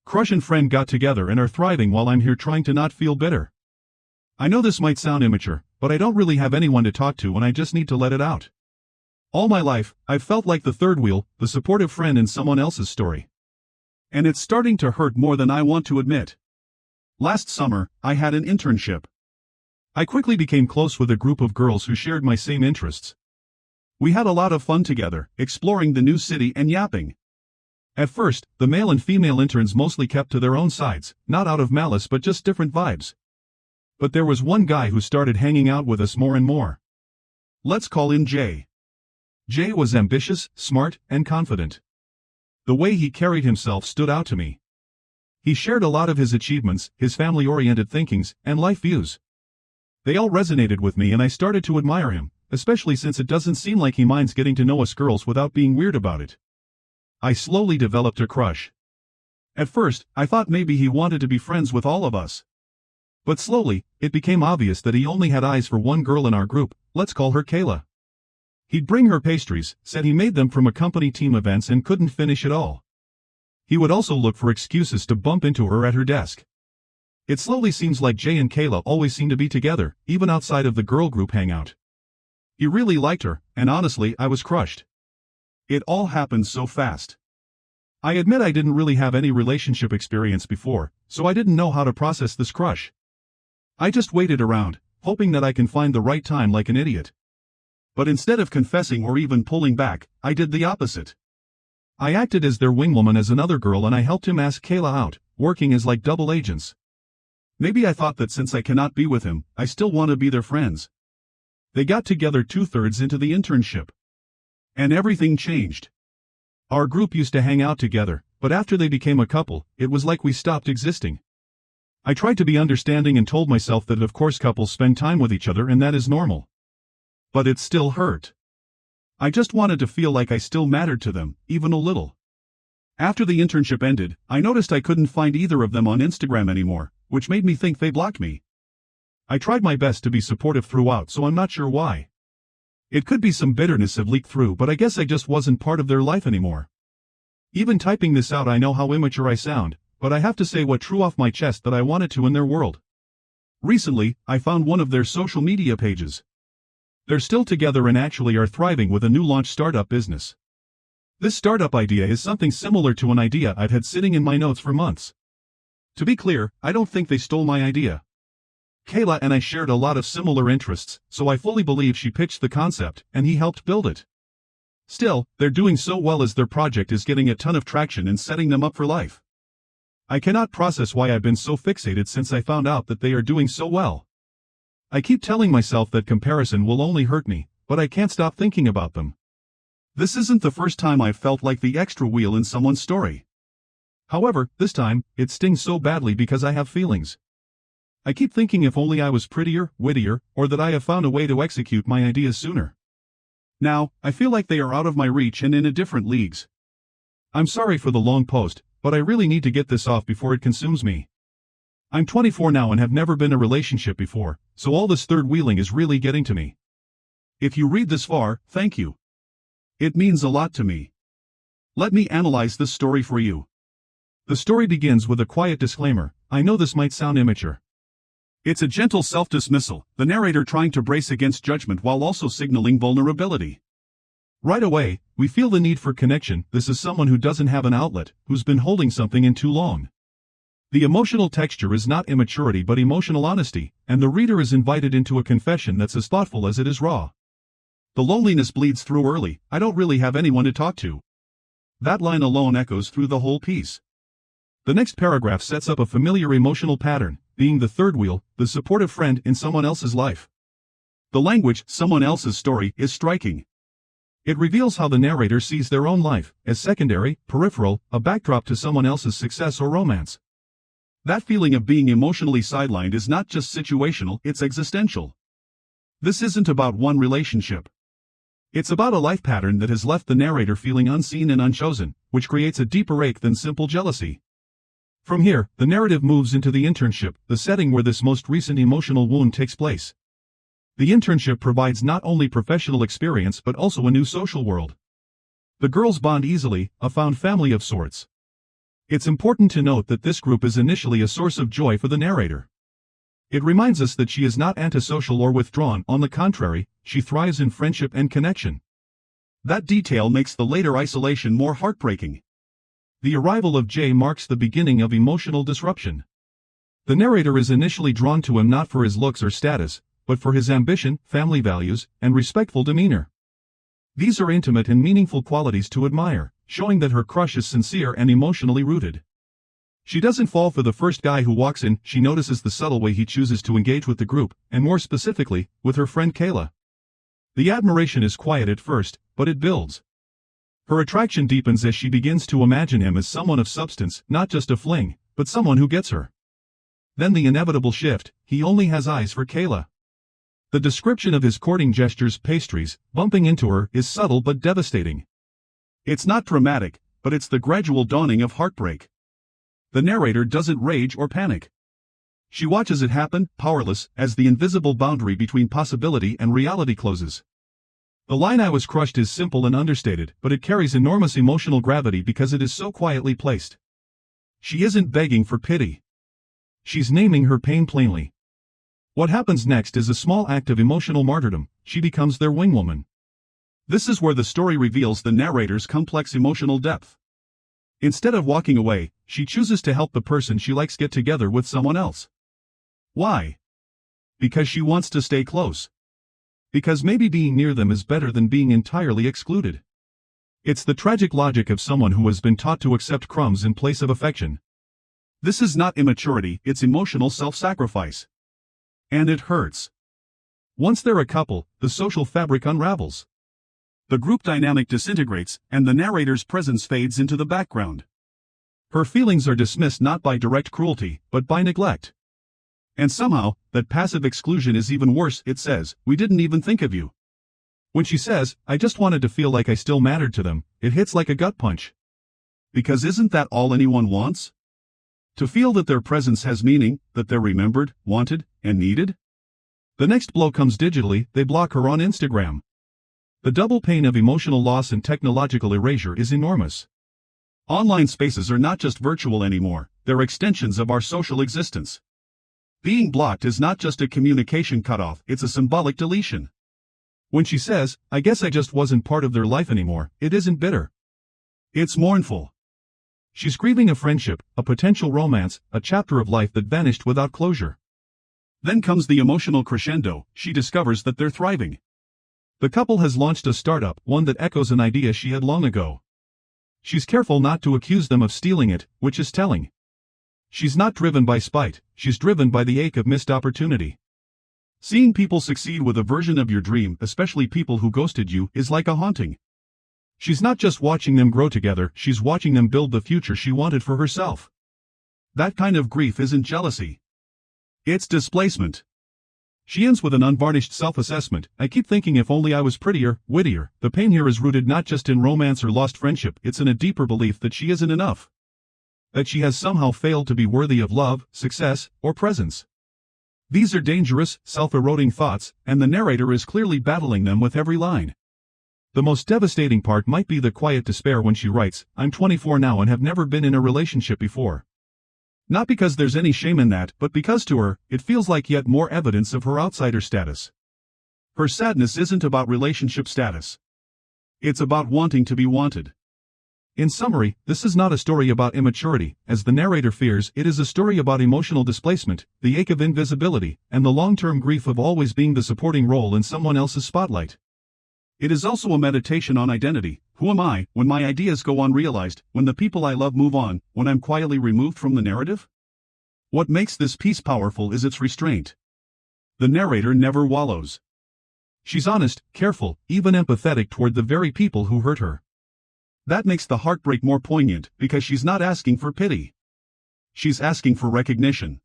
Crush and friend got together and are thriving while I'm here trying to not feel bitter. I know this might sound immature, but I don't really have anyone to talk to and I just need to let it out. All my life, I've felt like the third wheel, the supportive friend in someone else's story. And it's starting to hurt more than I want to admit. Last summer, I had an internship. I quickly became close with a group of girls who shared my same interests. We had a lot of fun together, exploring the new city and yapping. At first, the male and female interns mostly kept to their own sides, not out of malice but just different vibes. But there was one guy who started hanging out with us more and more. Let's call him Jay. Jay was ambitious, smart, and confident. The way he carried himself stood out to me. He shared a lot of his achievements, his family-oriented thinkings, and life views. They all resonated with me and I started to admire him, especially since it doesn't seem like he minds getting to know us girls without being weird about it. I slowly developed a crush. At first, I thought maybe he wanted to be friends with all of us. But slowly, it became obvious that he only had eyes for one girl in our group, let's call her Kayla. He'd bring her pastries, said he made them from a company team events and couldn't finish it all. He would also look for excuses to bump into her at her desk. It slowly seems like Jay and Kayla always seem to be together, even outside of the girl group hangout. He really liked her, and honestly I was crushed. It all happened so fast. I admit I didn't really have any relationship experience before, so I didn't know how to process this crush. I just waited around, hoping that I can find the right time like an idiot. But instead of confessing or even pulling back, I did the opposite. I acted as their wingwoman as another girl and I helped him ask Kayla out, working as like double agents. Maybe I thought that since I cannot be with him, I still want to be their friends. They got together 2/3 into the internship. And everything changed. Our group used to hang out together, but after they became a couple, it was like we stopped existing. I tried to be understanding and told myself that of course couples spend time with each other and that is normal. But it still hurt. I just wanted to feel like I still mattered to them, even a little. After the internship ended, I noticed I couldn't find either of them on Instagram anymore, which made me think they blocked me. I tried my best to be supportive throughout, so I'm not sure why. It could be some bitterness have leaked through, but I guess I just wasn't part of their life anymore. Even typing this out I know how immature I sound, but I have to say what drew off my chest that I wanted to in their world. Recently, I found one of their social media pages. They're still together and actually are thriving with a new launch startup business. This startup idea is something similar to an idea I'd had sitting in my notes for months. To be clear, I don't think they stole my idea. Kayla and I shared a lot of similar interests, so I fully believe she pitched the concept and he helped build it. Still, they're doing so well as their project is getting a ton of traction and setting them up for life. I cannot process why I've been so fixated since I found out that they are doing so well. I keep telling myself that comparison will only hurt me, but I can't stop thinking about them. This isn't the first time I've felt like the extra wheel in someone's story. However, this time, it stings so badly because I have feelings. I keep thinking if only I was prettier, wittier, or that I have found a way to execute my ideas sooner. Now, I feel like they are out of my reach and in a different leagues. I'm sorry for the long post, but I really need to get this off before it consumes me. I'm 24 now and have never been in a relationship before, so all this third wheeling is really getting to me. If you read this far, thank you. It means a lot to me. Let me analyze this story for you. The story begins with a quiet disclaimer. I know this might sound immature. It's a gentle self-dismissal, the narrator trying to brace against judgment while also signaling vulnerability. Right away, we feel the need for connection. This is someone who doesn't have an outlet, who's been holding something in too long. The emotional texture is not immaturity but emotional honesty, and the reader is invited into a confession that's as thoughtful as it is raw. The loneliness bleeds through early. I don't really have anyone to talk to. That line alone echoes through the whole piece. The next paragraph sets up a familiar emotional pattern, being the third wheel, the supportive friend in someone else's life. The language, someone else's story, is striking. It reveals how the narrator sees their own life, as secondary, peripheral, a backdrop to someone else's success or romance. That feeling of being emotionally sidelined is not just situational, it's existential. This isn't about one relationship. It's about a life pattern that has left the narrator feeling unseen and unchosen, which creates a deeper ache than simple jealousy. From here, the narrative moves into the internship, the setting where this most recent emotional wound takes place. The internship provides not only professional experience but also a new social world. The girls bond easily, a found family of sorts. It's important to note that this group is initially a source of joy for the narrator. It reminds us that she is not antisocial or withdrawn, on the contrary, she thrives in friendship and connection. That detail makes the later isolation more heartbreaking. The arrival of Jay marks the beginning of emotional disruption. The narrator is initially drawn to him not for his looks or status, but for his ambition, family values, and respectful demeanor. These are intimate and meaningful qualities to admire, showing that her crush is sincere and emotionally rooted. She doesn't fall for the first guy who walks in, she notices the subtle way he chooses to engage with the group, and more specifically, with her friend Kayla. The admiration is quiet at first, but it builds. Her attraction deepens as she begins to imagine him as someone of substance, not just a fling, but someone who gets her. Then the inevitable shift, he only has eyes for Kayla. The description of his courting gestures, pastries, bumping into her, is subtle but devastating. It's not dramatic, but it's the gradual dawning of heartbreak. The narrator doesn't rage or panic. She watches it happen, powerless, as the invisible boundary between possibility and reality closes. The line "I was crushed" is simple and understated, but it carries enormous emotional gravity because it is so quietly placed. She isn't begging for pity. She's naming her pain plainly. What happens next is a small act of emotional martyrdom. She becomes their wingwoman. This is where the story reveals the narrator's complex emotional depth. Instead of walking away, she chooses to help the person she likes get together with someone else. Why? Because she wants to stay close. Because maybe being near them is better than being entirely excluded. It's the tragic logic of someone who has been taught to accept crumbs in place of affection. This is not immaturity, it's emotional self-sacrifice. And it hurts. Once they're a couple, the social fabric unravels. The group dynamic disintegrates, and the narrator's presence fades into the background. Her feelings are dismissed not by direct cruelty, but by neglect. And somehow, that passive exclusion is even worse. It says, "We didn't even think of you." When she says, "I just wanted to feel like I still mattered to them," it hits like a gut punch. Because isn't that all anyone wants? To feel that their presence has meaning, that they're remembered, wanted, and needed? The next blow comes digitally. They block her on Instagram. The double pain of emotional loss and technological erasure is enormous. Online spaces are not just virtual anymore, they're extensions of our social existence. Being blocked is not just a communication cutoff, it's a symbolic deletion. When she says, "I guess I just wasn't part of their life anymore," it isn't bitter. It's mournful. She's grieving a friendship, a potential romance, a chapter of life that vanished without closure. Then comes the emotional crescendo. She discovers that they're thriving. The couple has launched a startup, one that echoes an idea she had long ago. She's careful not to accuse them of stealing it, which is telling. She's not driven by spite, she's driven by the ache of missed opportunity. Seeing people succeed with a version of your dream, especially people who ghosted you, is like a haunting. She's not just watching them grow together, she's watching them build the future she wanted for herself. That kind of grief isn't jealousy. It's displacement. She ends with an unvarnished self-assessment. "I keep thinking if only I was prettier, wittier." The pain here is rooted not just in romance or lost friendship, it's in a deeper belief that she isn't enough. That she has somehow failed to be worthy of love, success, or presence. These are dangerous, self-eroding thoughts, and the narrator is clearly battling them with every line. The most devastating part might be the quiet despair when she writes, "I'm 24 now and have never been in a relationship before." Not because there's any shame in that, but because to her, it feels like yet more evidence of her outsider status. Her sadness isn't about relationship status. It's about wanting to be wanted. In summary, this is not a story about immaturity, as the narrator fears. It is a story about emotional displacement, the ache of invisibility, and the long-term grief of always being the supporting role in someone else's spotlight. It is also a meditation on identity. Who am I, when my ideas go unrealized, when the people I love move on, when I'm quietly removed from the narrative? What makes this piece powerful is its restraint. The narrator never wallows. She's honest, careful, even empathetic toward the very people who hurt her. That makes the heartbreak more poignant, because she's not asking for pity. She's asking for recognition.